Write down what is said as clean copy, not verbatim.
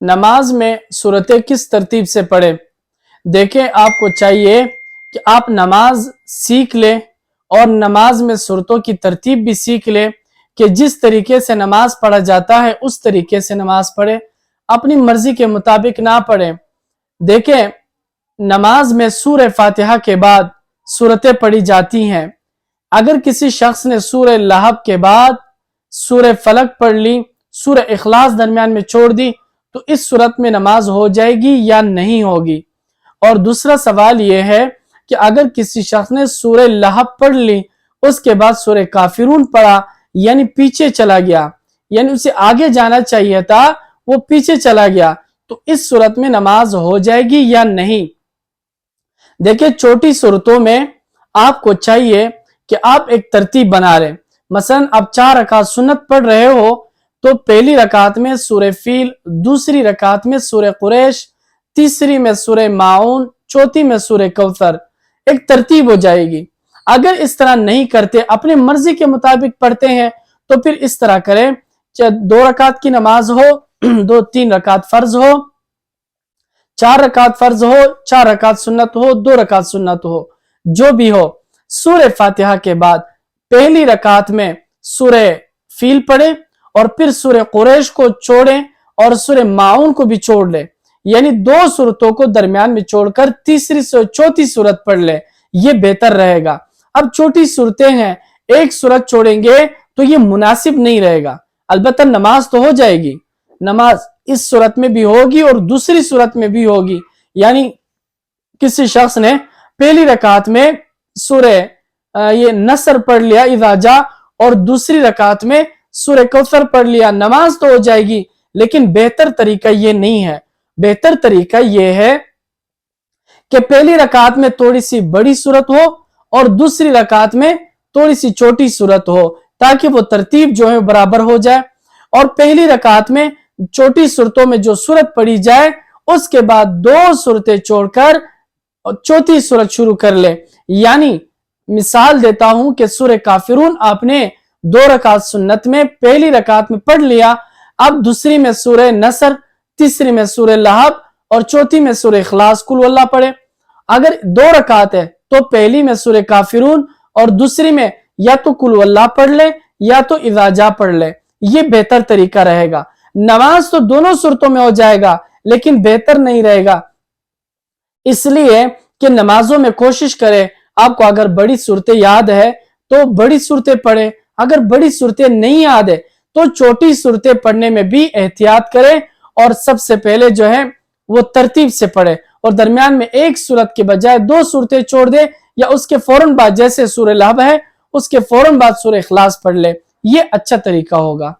نماز میں صورتیں کس ترتیب سے پڑھیں؟ دیکھیں، آپ کو چاہیے کہ آپ نماز سیکھ لیں اور نماز میں صورتوں کی ترتیب بھی سیکھ لیں کہ جس طریقے سے نماز پڑھا جاتا ہے اس طریقے سے نماز پڑھیں، اپنی مرضی کے مطابق نہ پڑھیں۔ دیکھیں، نماز میں سورہ فاتحہ کے بعد صورتیں پڑھی جاتی ہیں۔ اگر کسی شخص نے سورہ لہب کے بعد سورہ فلق پڑھ لی، سورہ اخلاص درمیان میں چھوڑ دی، تو اس صورت میں نماز ہو جائے گی یا نہیں ہوگی؟ اور دوسرا سوال یہ ہے کہ اگر کسی شخص نے سورہ لہب پڑھ لی، اس کے بعد سورہ کافرون پڑھا، یعنی پیچھے چلا گیا، یعنی اسے آگے جانا چاہیے تھا، وہ پیچھے چلا گیا، تو اس صورت میں نماز ہو جائے گی یا نہیں؟ دیکھیں، چھوٹی صورتوں میں آپ کو چاہیے کہ آپ ایک ترتیب بنا لیں۔ مثلا آپ 4 رکعت سنت پڑھ رہے ہو تو پہلی رکعت میں سورہ فیل، دوسری رکعت میں سورہ قریش، تیسری میں سورہ ماعون، چوتھی میں سورہ کوثر، ایک ترتیب ہو جائے گی۔ اگر اس طرح نہیں کرتے، اپنے مرضی کے مطابق پڑھتے ہیں، تو پھر اس طرح کریں، چاہے 2 رکعت کی نماز ہو، 2-3 رکعت فرض ہو، 4 رکعت فرض ہو، 4 رکعت سنت ہو، 2 رکعت سنت ہو، جو بھی ہو، سورہ فاتحہ کے بعد پہلی رکعت میں سورہ فیل پڑھیں اور پھر سورہ قریش کو چھوڑیں اور سورہ ماعون کو بھی چھوڑ لیں، یعنی 2 صورتوں کو درمیان میں چھوڑ کر تیسری سے چوتھی صورت پڑھ لیں، یہ بہتر رہے گا۔ اب چھوٹی صورتیں ہیں، ایک صورت چھوڑیں گے تو یہ مناسب نہیں رہے گا۔ البتہ نماز تو ہو جائے گی، نماز اس صورت میں بھی ہوگی اور دوسری صورت میں بھی ہوگی۔ یعنی کسی شخص نے پہلی رکعت میں سورہ نصر پڑھ لیا، اذا جاء، اور دوسری رکعت میں سورہ کوثر پڑھ لیا، نماز تو ہو جائے گی، لیکن بہتر طریقہ یہ نہیں ہے۔ بہتر طریقہ یہ ہے کہ پہلی رکعت میں تھوڑی سی بڑی صورت ہو اور دوسری رکعت میں تھوڑی سی چھوٹی صورت ہو، تاکہ وہ ترتیب جو ہے برابر ہو جائے، اور پہلی رکعت میں چھوٹی صورتوں میں جو صورت پڑھی جائے، اس کے بعد 2 صورتیں چھوڑ کر چوتھی صورت شروع کر لے۔ یعنی مثال دیتا ہوں کہ سورہ کافرون آپ نے 2 رکعت سنت میں پہلی رکعت میں پڑھ لیا، اب دوسری میں سورہ نصر، تیسری میں سورہ لہب اور چوتھی میں سورہ اخلاص قل واللہ پڑھے۔ اگر 2 رکعت ہے تو پہلی میں سورہ کافرون اور دوسری میں یا تو قل واللہ پڑھ لے یا تو اذا جاء پڑھ لے، یہ بہتر طریقہ رہے گا۔ نماز تو دونوں صورتوں میں ہو جائے گا، لیکن بہتر نہیں رہے گا، اس لیے کہ نمازوں میں کوشش کرے، آپ کو اگر بڑی صورتیں یاد ہے تو بڑی صورتیں پڑھیں، اگر بڑی صورتیں نہیں یاد ہے تو چھوٹی صورتیں پڑھنے میں بھی احتیاط کریں، اور سب سے پہلے جو ہے وہ ترتیب سے پڑھے، اور درمیان میں ایک صورت کے بجائے 2 صورتیں چھوڑ دے، یا اس کے فوراً بعد جیسے سورہ لہب ہے اس کے فوراً بعد سورہ اخلاص پڑھ لے، یہ اچھا طریقہ ہوگا۔